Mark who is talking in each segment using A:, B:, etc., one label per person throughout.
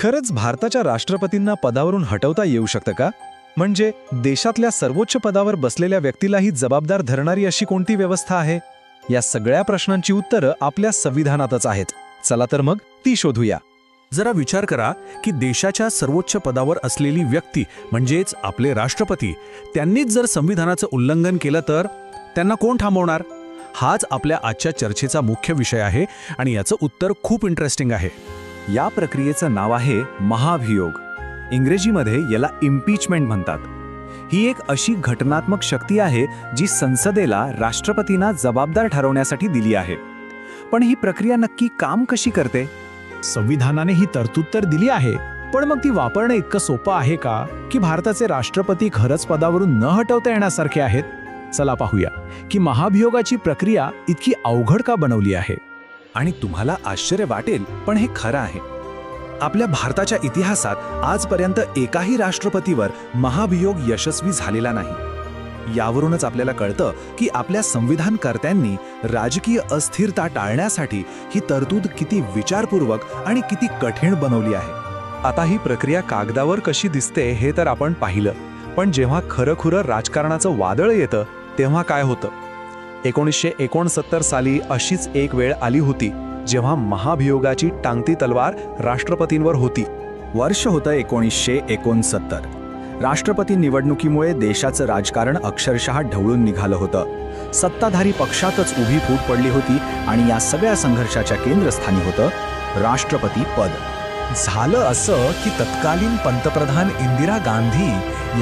A: खरंच भारताच्या राष्ट्रपतींना पदावरून हटवता येऊ शकतं का? म्हणजे देशातल्या सर्वोच्च पदावर बसलेल्या व्यक्तीलाही जबाबदार धरणारी अशी कोणती व्यवस्था आहे? या सगळ्या प्रश्नांची उत्तरं आपल्या संविधानातच आहेत. चला तर मग ती शोधूया.
B: जरा विचार करा की देशाच्या सर्वोच्च पदावर असलेली व्यक्ती म्हणजेच आपले राष्ट्रपती, त्यांनीच जर संविधानाचं उल्लंघन केलं तर त्यांना कोण थांबवणार? हाच आपल्या आजच्या चर्चेचा मुख्य विषय आहे आणि याचं उत्तर खूप इंटरेस्टिंग आहे.
C: या प्रक्रियेचं नाव आहे महाभियोग. इंग्रजीमध्ये याला इम्पीचमेंट म्हणतात. ही एक अशी घटनात्मक शक्ती आहे जी संसदेला राष्ट्रपतींना जबाबदार ठरवण्यासाठी दिली आहे. पण ही प्रक्रिया नक्की काम कशी करते?
B: संविधानाने ही तरतूद तर दिली आहे, पण मग ती वापरणं इतकं सोपं आहे का की भारताचे राष्ट्रपती खरंच पदावरून न हटवता येण्यासारखे आहेत? चला पाहूया की महाभियोगाची प्रक्रिया इतकी अवघड का बनवली आहे.
C: आणि तुम्हाला आश्चर्य वाटेल, पण हे खरं आहे. आपल्या भारताच्या इतिहासात आजपर्यंत एकाही राष्ट्रपतीवर महाभियोग यशस्वी झालेला नाही. यावरूनच आपल्याला कळतं की आपल्या संविधानकर्त्यांनी राजकीय अस्थिरता टाळण्यासाठी ही तरतूद किती विचारपूर्वक आणि किती कठीण बनवली आहे.
A: आता ही प्रक्रिया कागदावर कशी दिसते हे तर आपण पाहिलं, पण जेव्हा खरंखुरं राजकारणाचं वादळ येतं तेव्हा काय होतं? 1969 साली अशीच एक वेळ आली होती जेव्हा महाभियोगाची टांगती तलवार राष्ट्रपतींवर होती.
C: वर्ष होतं 1969. राष्ट्रपती निवडणुकीमुळे देशाचं राजकारण अक्षरशः ढवळून निघालं होतं. सत्ताधारी पक्षातच उभी फूट पडली होती आणि या सगळ्या संघर्षाच्या केंद्रस्थानी होतं राष्ट्रपती पद.
A: झालं असं की तत्कालीन पंतप्रधान इंदिरा गांधी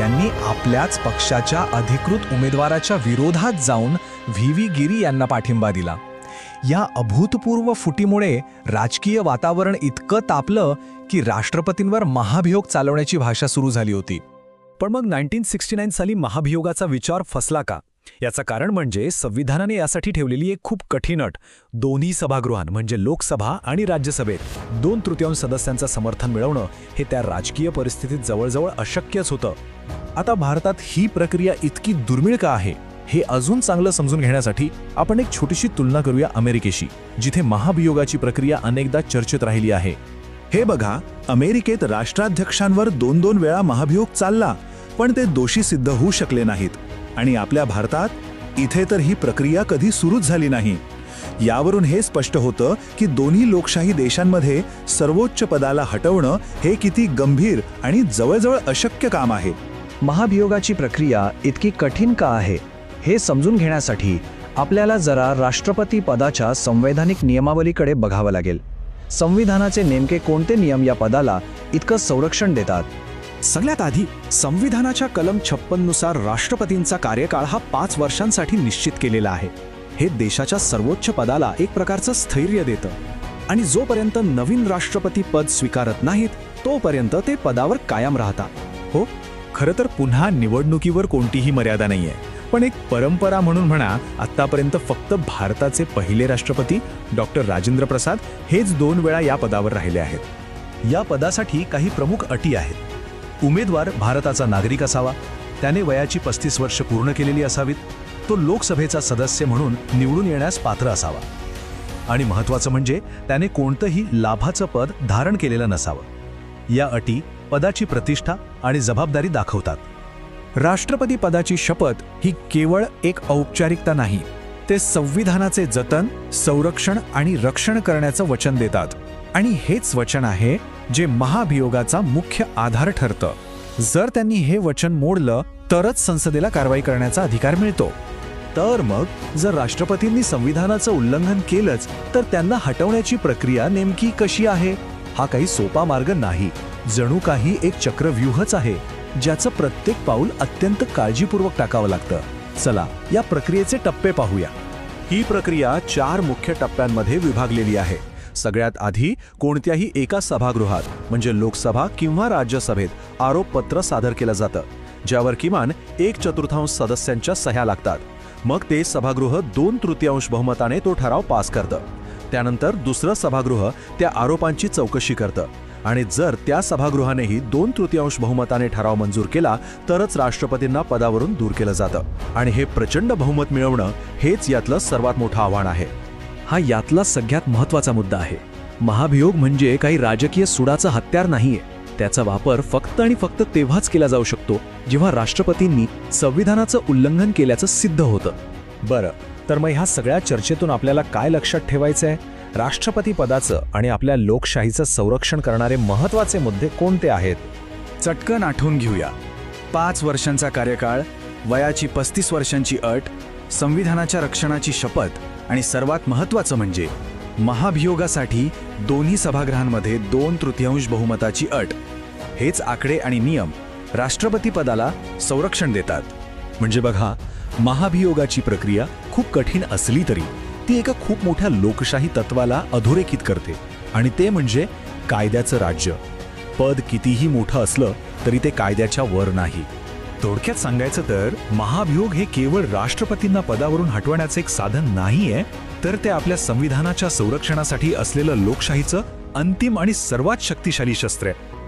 A: यांनी आपल्याच पक्षाच्या अधिकृत उमेदवाराच्या विरोधात जाऊन व्ही गिरी यांना पाठिंबा दिला. या अभूतपूर्व फुटीमुळे राजकीय वातावरण इतकं तापलं की राष्ट्रपतींवर महाभियोग चालवण्याची भाषा सुरू झाली होती.
B: पण मग 1969 साली महाभियोगाचा विचार फसला का? याचं कारण म्हणजे संविधानाने यासाठी ठेवलेली एक खूप कठीण अट. दोन्ही सभागृहांत म्हणजे लोकसभा आणि राज्यसभेत 2/3 सदस्यांचं समर्थन मिळवणं हे त्या राजकीय परिस्थितीत जवळजवळ अशक्यच होतं. आता भारतात ही प्रक्रिया इतकी दुर्मिळ का आहे हे अजून चांगलं समजून घेण्यासाठी आपण एक छोटीशी तुलना करूया अमेरिकेशी, जिथे महाभियोगाची प्रक्रिया अनेकदा चर्चेत राहिली आहे.
D: हे बघा, अमेरिकेत राष्ट्राध्यक्षांवर 2-2 वेळा महाभियोग चालला, पण ते दोषी सिद्ध होऊ शकले नाहीत. आणि आपल्या भारतात इथे तर ही प्रक्रिया कधी सुरूच झाली नाही. यावरून हे स्पष्ट होतं की दोन्ही लोकशाही देशांमध्ये सर्वोच्च पदाला हटवणं हे किती गंभीर आणि जवळजवळ अशक्य काम आहे.
E: महाभियोगाची प्रक्रिया इतकी कठीण का आहे हे समजून घेण्यासाठी आपल्याला जरा राष्ट्रपती पदाच्या संवैधानिक नियमावलीकडे बघावं लागेल. संविधानाचे नेमके कोणते नियम या पदाला इतकं संरक्षण देतात?
B: सगळ्यात आधी संविधानाच्या कलम 56 नुसार राष्ट्रपतींचा कार्यकाळ हा 5 वर्षांसाठी निश्चित केलेला आहे. हे देशाच्या सर्वोच्च पदाला एक प्रकारचं स्थैर्य देतं आणि जोपर्यंत नवीन राष्ट्रपती पद स्वीकारत नाहीत तोपर्यंत ते पदावर कायम राहतात.
D: हो, खरं तर पुन्हा निवडणुकीवर कोणतीही मर्यादा नाहीये, पण एक परंपरा म्हणून म्हणा, आतापर्यंत फक्त भारताचे पहिले राष्ट्रपती डॉक्टर राजेंद्र प्रसाद हेच 2 वेळा या पदावर राहिले आहेत.
A: या पदासाठी काही प्रमुख अटी आहेत. उमेदवार भारताचा नागरिक असावा, त्याने वयाची 35 वर्ष पूर्ण केलेली असावीत, तो लोकसभेचा सदस्य म्हणून निवडून येण्यास पात्र असावा आणि महत्त्वाचं म्हणजे त्याने कोणतंही लाभाचं पद धारण केलेलं नसावं. या अटी पदाची प्रतिष्ठा आणि जबाबदारी दाखवतात.
B: राष्ट्रपती पदाची शपथ ही केवळ एक औपचारिकता नाही, ते संविधानाचे जतन, संरक्षण आणि रक्षण करण्याचं वचन देतात. आणि हेच वचन आहे जे महाभियोगाचा मुख्य आधार ठरतं. जर त्यांनी हे वचन मोडलं तरच संसदेला कारवाई करण्याचा अधिकार मिळतो.
A: तर मग जर राष्ट्रपतींनी संविधानाचं उल्लंघन केलंच तर त्यांना हटवण्याची प्रक्रिया नेमकी कशी आहे? हा काही सोपा मार्ग नाही. जणू काही एक चक्रव्यूहच आहे ज्याचं प्रत्येक पाऊल अत्यंत काळजीपूर्वक टाकावं लागतं. चला या प्रक्रियेचे टप्पे पाहूया. ही प्रक्रिया 4 मुख्य टप्प्यांमध्ये विभागलेली आहे. सगळ्यात आधी कोणत्याही एका सभागृहात म्हणजे लोकसभा किंवा राज्यसभेत आरोपपत्र सादर केलं जातं, ज्यावर किमान 1/4 सदस्यांच्या सह्या लागतात. मग ते सभागृह 2/3 बहुमताने तो ठराव पास करतं. त्यानंतर दुसरं सभागृह त्या आरोपांची चौकशी करतं आणि जर त्या सभागृहानेही 2/3 बहुमताने ठराव मंजूर केला तरच राष्ट्रपतींना पदावरून दूर केलं जातं. आणि हे प्रचंड बहुमत मिळवणं हेच यातलं सर्वात मोठं आव्हान आहे.
E: हा यातला सगळ्यात महत्त्वाचा मुद्दा आहे.
B: महाभियोग म्हणजे काही राजकीय सुडाचं हत्यार नाहीये. त्याचा वापर फक्त आणि फक्त तेव्हाच केला जाऊ शकतो जेव्हा राष्ट्रपतींनी संविधानाचं उल्लंघन केल्याचं सिद्ध होतं.
A: बरं, तर मग ह्या सगळ्या चर्चेतून आपल्याला काय लक्षात ठेवायचं आहे? राष्ट्रपती पदाचं आणि आपल्या लोकशाहीचं संरक्षण करणारे महत्त्वाचे मुद्दे कोणते आहेत?
C: चटकन आठवून घेऊया. 5 वर्षांचा कार्यकाळ, वयाची 35 वर्षांची अट, संविधानाच्या रक्षणाची शपथ आणि सर्वात महत्त्वाचं म्हणजे महाभियोगासाठी दोन्ही सभागृहांमध्ये 2/3 बहुमताची अट. हेच आकडे आणि नियम राष्ट्रपती पदाला संरक्षण देतात.
A: म्हणजे बघा, महाभियोगाची प्रक्रिया खूप कठीण असली तरी ती एका खूप मोठ्या लोकशाही तत्वाला अधोरेखित करते, आणि ते म्हणजे कायद्याचं राज्य. पद कितीही मोठं असलं तरी ते कायद्याच्या वर नाही. थोडक्यात सांगायचं तर महाभियोग हे केवळ राष्ट्रपतींना पदावरून हटवण्याचं एक साधन नाहीये, तर ते आपल्या संविधानाच्या संरक्षणासाठी असलेलं लोकशाहीचं अंतिम आणि सर्वात शक्तिशाली शस्त्र आहे.